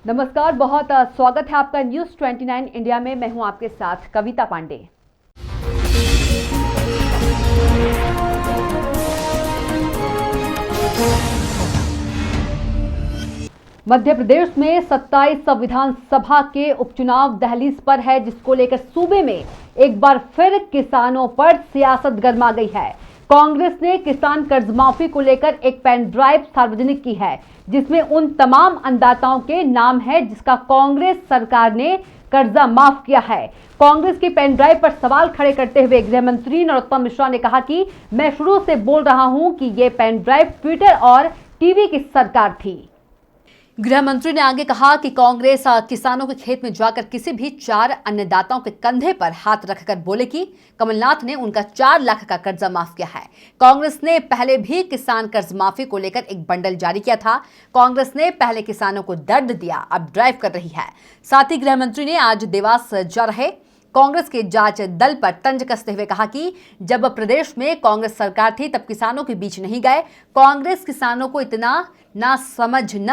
नमस्कार, बहुत स्वागत है आपका न्यूज़ 29 इंडिया में। मैं हूं आपके साथ कविता पांडे। मध्य प्रदेश में 27 विधानसभा के उपचुनाव दहलीज पर है, जिसको लेकर सूबे में एक बार फिर किसानों पर सियासत गरमा गई है। कांग्रेस ने किसान कर्ज माफी को लेकर एक पेन ड्राइव सार्वजनिक की है, जिसमें उन तमाम अन्नदाताओं के नाम है जिसका कांग्रेस सरकार ने कर्जा माफ किया है। कांग्रेस की पेन ड्राइव पर सवाल खड़े करते हुए गृह मंत्री नरोत्तम मिश्रा ने कहा कि मैं शुरू से बोल रहा हूं कि ये पेन ड्राइव ट्विटर और टीवी की सरकार थी। गृह मंत्री ने आगे कहा कि कांग्रेस किसानों के खेत में जाकर किसी भी 4 अन्नदाताओं के कंधे पर हाथ रखकर बोले कि कमलनाथ ने उनका 4 लाख का कर्जा माफ किया है। कांग्रेस ने पहले भी किसान कर्ज माफी को लेकर एक बंडल जारी किया था। कांग्रेस ने पहले किसानों को दर्द दिया, अब ड्राइव कर रही है। साथ ही गृह मंत्री ने आज देवास जा रहे कांग्रेस के जांच दल पर तंज कसते हुए कहा कि जब प्रदेश में कांग्रेस सरकार थी तब किसानों के बीच नहीं गए। कांग्रेस किसानों को इतना ना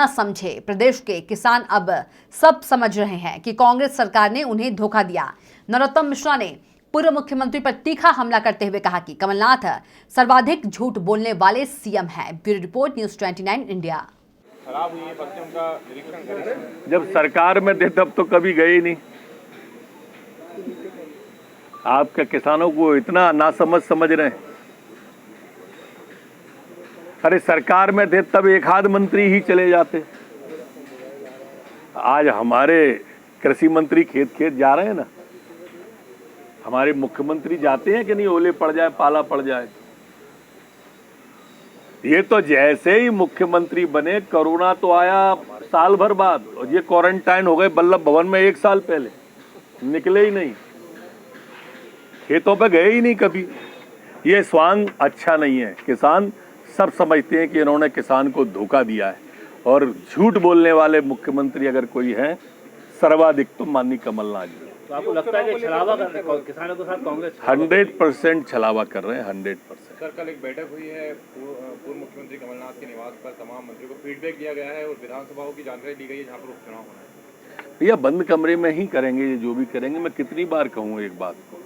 समझे। प्रदेश के किसान अब सब समझ रहे हैं कि कांग्रेस सरकार ने उन्हें धोखा दिया। नरोत्तम मिश्रा ने पूर्व मुख्यमंत्री पर तीखा हमला करते हुए कहा कि कमलनाथ सर्वाधिक झूठ बोलने वाले सीएम हैं। Bureau report, news 29 India. खराब हुई है, उनका निरीक्षण करें। जब सरकार में थे तब तो कभी गए ही नहीं। आपके किसानों को इतना नासमझ समझ रहे हैं। अरे सरकार में थे तब एक आध मंत्री ही चले जाते। आज हमारे कृषि मंत्री खेत खेत जा रहे हैं ना। हमारे मुख्यमंत्री जाते हैं कि नहीं, ओले पड़ जाए पाला पड़ जाए। ये तो जैसे ही मुख्यमंत्री बने कोरोना तो आया साल भर बाद, और ये क्वारंटाइन हो गए बल्लभ भवन में 1 साल पहले, निकले ही नहीं, खेतों पे गए ही नहीं कभी। ये स्वांग अच्छा नहीं है। किसान सब समझते हैं कि इन्होंने किसान को धोखा दिया है, और झूठ बोलने वाले मुख्यमंत्री अगर कोई है सर्वाधिक तो माननीय कमलनाथ जी। तो आपको लगता है कि छलावा कर रहे हैं किसानों के साथ कांग्रेस? 100% छलावा कर रहे हैं, 100%। सर, कल एक बैठक हुई है पूर्व मुख्यमंत्री कमलनाथ के निवास पर। तमाम मंत्रियों को फीडबैक दिया गया है और विधानसभाओं की जानकारी दी गई है जहाँ पर उपचुनाव होना है। भैया बंद कमरे में ही करेंगे ये जो भी करेंगे। मैं कितनी बार कहूँ एक बात को,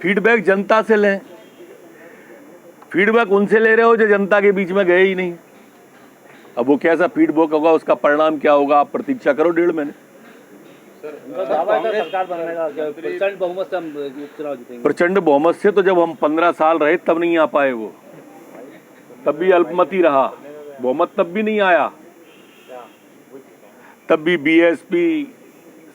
फीडबैक जनता से लें। फीडबैक उनसे ले रहे हो जो जनता के बीच में गए ही नहीं। अब वो कैसा फीडबैक होगा, उसका परिणाम क्या होगा, आप प्रतीक्षा करो 1.5 महीने। सरकार बनने का प्रचंड बहुमत से हम चुनाव जीतेंगे। प्रचंड बहुमत से तो जब हम 15 साल रहे तब नहीं आ पाए। वो तब भी अल्पमति रहा, बहुमत तब भी नहीं आया। तब भी बीएसपी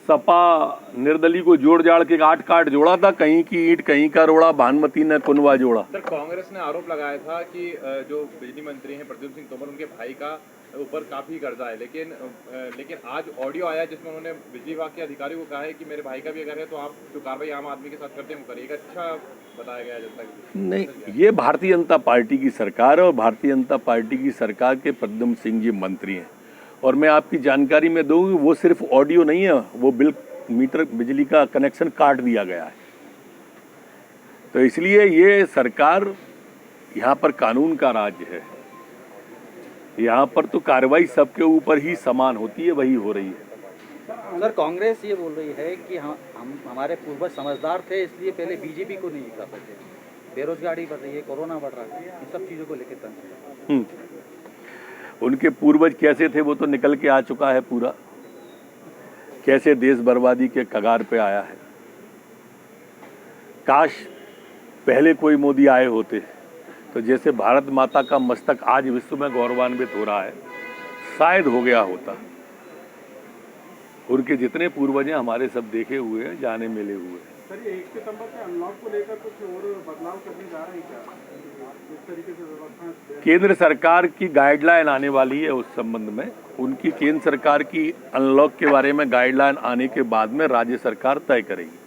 सपा निर्दलीय को जोड़ जाड़ के 8 काट जोड़ा था। कहीं की ईंट कहीं का रोड़ा, भानुमति ने कुनवा जोड़ा। सर, कांग्रेस ने आरोप लगाया था कि जो बिजली मंत्री हैं प्रद्युम्न सिंह तोमर, उनके भाई का ऊपर काफी कर्जा है, लेकिन आज ऑडियो आया जिसमें उन्होंने बिजली विभाग के अधिकारियों को कहा है कि मेरे भाई का भी अगर है तो आप जो कार्रवाई आम आदमी के साथ करते हैं वो करिएगा। अच्छा बताया गया जनता की। नहीं, ये भारतीय जनता पार्टी की सरकार है, और भारतीय जनता पार्टी की सरकार के प्रद्युम्न सिंह जी मंत्री हैं। और मैं आपकी जानकारी में दूँ, वो सिर्फ ऑडियो नहीं है, वो मीटर बिजली का कनेक्शन काट दिया गया है। तो इसलिए ये सरकार, यहाँ पर कानून का राज्य है। यहाँ पर तो कार्रवाई सबके ऊपर ही समान होती है, वही हो रही है। सर, कांग्रेस ये बोल रही है कि हम हमारे पूर्वज समझदार थे, इसलिए पहले बीजेपी को नहीं कर सके। बेरोजगारी बढ़ रही है, कोरोना बढ़ रहा है, इन सब चीज़ों को लेकर उनके पूर्वज कैसे थे वो तो निकल के आ चुका है पूरा। कैसे देश बर्बादी के कगार पे आया है। काश पहले कोई मोदी आए होते तो जैसे भारत माता का मस्तक आज विश्व में गौरवान्वित हो रहा है, शायद हो गया होता। उनके जितने पूर्वज हैं हमारे सब देखे हुए हैं, जाने मिले हुए हैं। सर, ये 1 सितंबर से अनलॉक को लेकर कुछ और बदलाव करने जा रहे हैं क्या? इस तरीके से व्यवस्था केंद्र सरकार की गाइडलाइन आने वाली है उस संबंध में। उनकी केंद्र सरकार की अनलॉक के बारे में गाइडलाइन आने के बाद में राज्य सरकार तय करेगी।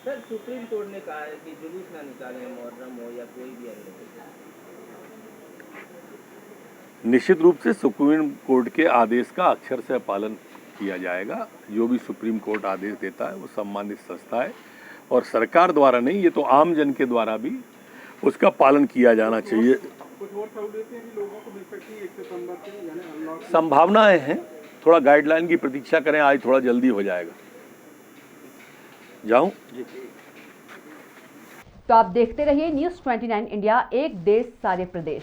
सर, सुप्रीम कोर्ट ने कहा है कि जुलूस ना निकालें, मुहर्रम हो या कोई भी अन्य। निश्चित रूप से सुप्रीम कोर्ट के आदेश का अक्षर से पालन किया जाएगा। जो भी सुप्रीम कोर्ट आदेश देता है वो सम्मानित संस्था है, और सरकार द्वारा नहीं, ये तो आम जन के द्वारा भी उसका पालन किया जाना चाहिए। कुछ और सहूलियतें भी लोगों को मिल सकती है 1 सितंबर से, यानी अनलॉक? संभावनाएं हैं। थोड़ा गाइडलाइन की प्रतीक्षा करें, आज थोड़ा जल्दी हो जाएगा। जाऊं? तो आप देखते रहिए न्यूज़ 29 इंडिया, एक देश सारे प्रदेश।